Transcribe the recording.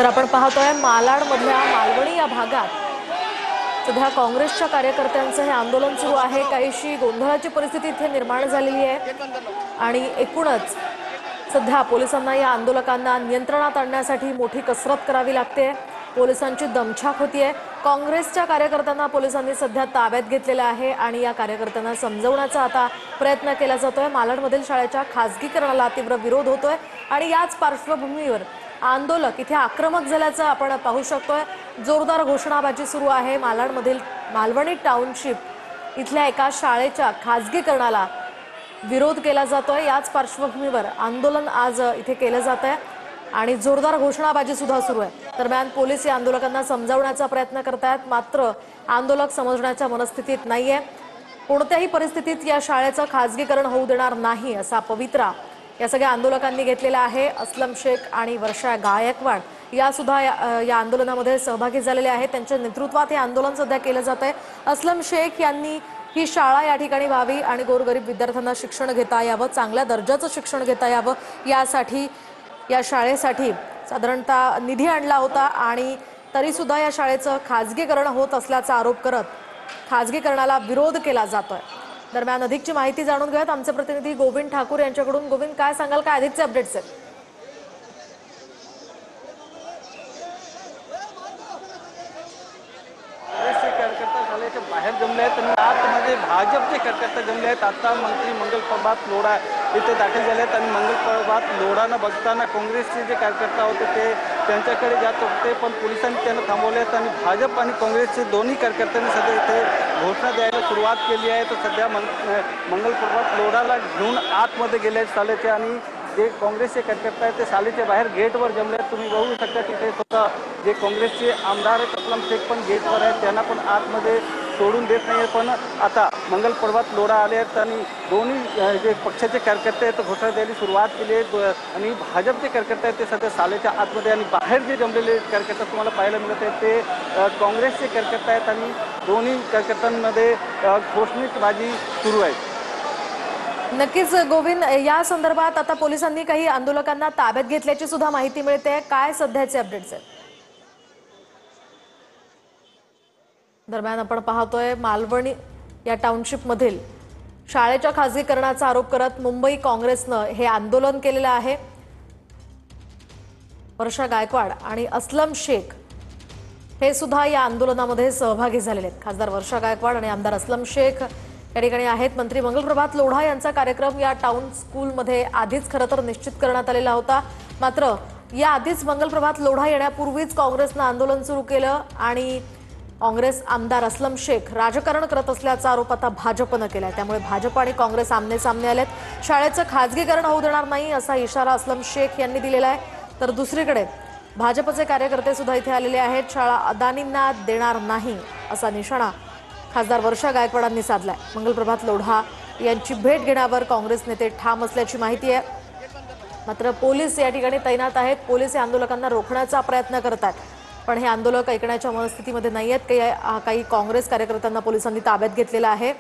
तर आपण पाहतोय मालाडमधल्या मालवणी या भागात सध्या काँग्रेसच्या कार्यकर्त्यांचं हे आंदोलन सुरू आहे। काहीशी गोंधळाची परिस्थिती इथे निर्माण झालेली आहे आणि एकूणच सध्या पोलिसांना या आंदोलकांना नियंत्रणात आणण्यासाठी मोठी कसरत करावी लागते। पोलिसांची दमछाक होतीये। काँग्रेसच्या कार्यकर्त्यांना पोलिसांनी सध्या ताब्यात घेतलेलं आहे आणि या कार्यकर्त्यांना समजवण्याचा आता प्रयत्न केला जातोय। मालाडमधील शाळेच्या खासगीकरणाला तीव्र विरोध होतोय आणि याच पार्श्वभूमीवर आंदोलक इथे आक्रमक झाल्याचं आपण पाहू शकतोय। जोरदार घोषणाबाजी सुरू आहे। मालाडमधील मालवणी टाउनशिप इथल्या एका शाळेच्या खासगीकरणाला विरोध केला जातोय। याच पार्श्वभूमीवर आंदोलन आज इथे केलं जात आहे आणि जोरदार घोषणाबाजी सुद्धा सुरू आहे। दरम्यान पोलीस या आंदोलकांना समजावण्याचा प्रयत्न करतायत, मात्र आंदोलक समजण्याच्या मनस्थितीत नाहीये। कोणत्याही परिस्थितीत या शाळेचं खासगीकरण होऊ देणार नाही असा पवित्रा या सगळ्या आंदोलकांनी घेतलेला आहे। असलम शेख आणि वर्षा गायकवाड या सुद्धा या आंदोलनामध्ये सहभागी झालेले आहेत। त्यांच्या नेतृत्वात हे आंदोलन सध्या केलं जात आहे। असलम शेख यांनी ही शाळा या ठिकाणी व्हावी आणि गोरगरीब विद्यार्थ्यांना शिक्षण घेता यावं, चांगल्या दर्जाचं शिक्षण घेता यावं यासाठी या शाळेसाठी साधारणतः निधी आणला होता आणि तरी सुद्धा या शाळेचं खासगीकरण होत असल्याचा आरोप करत खासगीकरणाला विरोध केला जातोय। दरम्यान अधिकची माहिती जाणून घेऊयात आमचे प्रतिनिधी गोविंद ठाकूर यांच्याकडून। गोविंद, काय सांगाल, काय अधिकचे अपडेट्स आहेत? कार्यकर्ता शाळेच्या बाहेर जमले आहेत आणि आतमध्ये भाजपचे कार्यकर्ता जमले आहेत। आता मंत्री मंगल प्रभात लोढा इथे दाखल झाले आहेत आणि मंगल प्रभात लोढांना बघताना काँग्रेसचे जे कार्यकर्ता होते ते त्यांच्याकडे जात होते, पण पोलिसांनी त्यांना थांबवले आहेत आणि भाजप आणि काँग्रेसचे दोन्ही कार्यकर्त्यांनी सध्या इथे घोषणा द्यायला सुरुवात केली आहे। तर सध्या मंगल प्रभात लोढाला घेऊन आतमध्ये गेले आहेत शाळेचे आणि जे काँग्रेसचे कार्यकर्ते आहेत ते शाळेच्या बाहेर गेटवर जमले आहेत। तुम्ही बघू शकता तिथे स्वतः जे काँग्रेसचे आमदार आहेत असलम शेख पण गेटवर आहेत, त्यांना पण आतमध्ये सोडून देत नाही। पण आता मंगल प्रभात लोढा आले आहेत आणि दोन्ही जे पक्षाचे कार्यकर्ते आहेत घोषणा द्यायला सुरुवात केली आहे आणि भाजपचे कार्यकर्ते आहेत ते सध्या शाळेच्या आतमध्ये आणि बाहेर जे जमलेले कार्यकर्ते तुम्हाला पाहायला मिळत आहेत ते काँग्रेसचे कार्यकर्ते आहेत आणि दोन्ही कार्यकर्त्यांमध्ये घोषणाबाजी सुरू आहे। नक्कीच गोविंद, या संदर्भात आता पोलिसांनी काही आंदोलकांना ताब्यात घेतल्याची सुद्धा माहिती मिळते। काय सध्याचे अपडेट्स आहेत? दरम्यान आपण पाहतोय मालवणी या टाउनशिप मधील शाळेच्या खासगीकरणाचा आरोप करत मुंबई काँग्रेसनं हे आंदोलन केलेलं आहे। वर्षा गायकवाड आणि असलम शेख हे सुद्धा या आंदोलनामध्ये सहभागी झालेले आहेत। खासदार वर्षा गायकवाड आणि आमदार असलम शेख या ठिकाणी आहेत। मंत्री मंगल प्रभात लोढा यांचा कार्यक्रम या टाउन स्कूलमध्ये आधीच खरं तर निश्चित करण्यात आलेला होता, मात्र या आधीच मंगल प्रभात लोढा येण्यापूर्वीच काँग्रेसनं आंदोलन सुरू केलं आणि काँग्रेस आमदार असलम शेख राजकारण करत असल्याचा आरोप आता भाजपनं केलाय। त्यामुळे भाजप आणि काँग्रेस आमने सामने आलेत। शाळेचं खासगीकरण होऊ देणार नाही असा इशारा असलम शेख यांनी दिलेला आहे। तर दुसरीकडे भाजपचे कार्यकर्ते सुद्धा इथे आलेले आहेत। शाळा अदानींना देणार नाही असा निशाणा खासदार वर्षा गायकवाडांनी साधलाय। मंगल प्रभात लोढा यांची भेट घेण्यावर काँग्रेस नेते ठाम असल्याची माहिती आहे, मात्र पोलीस या ठिकाणी तैनात आहेत। पोलीस या आंदोलकांना रोखण्याचा प्रयत्न करतात, पण हे आंदोलक ऐकण्याच्या मनस्थितीमध्ये नाहीयेत। काही काँग्रेस कार्यकर्त्यांना पोलिसांनी ताब्यात घेतलेलं आहे।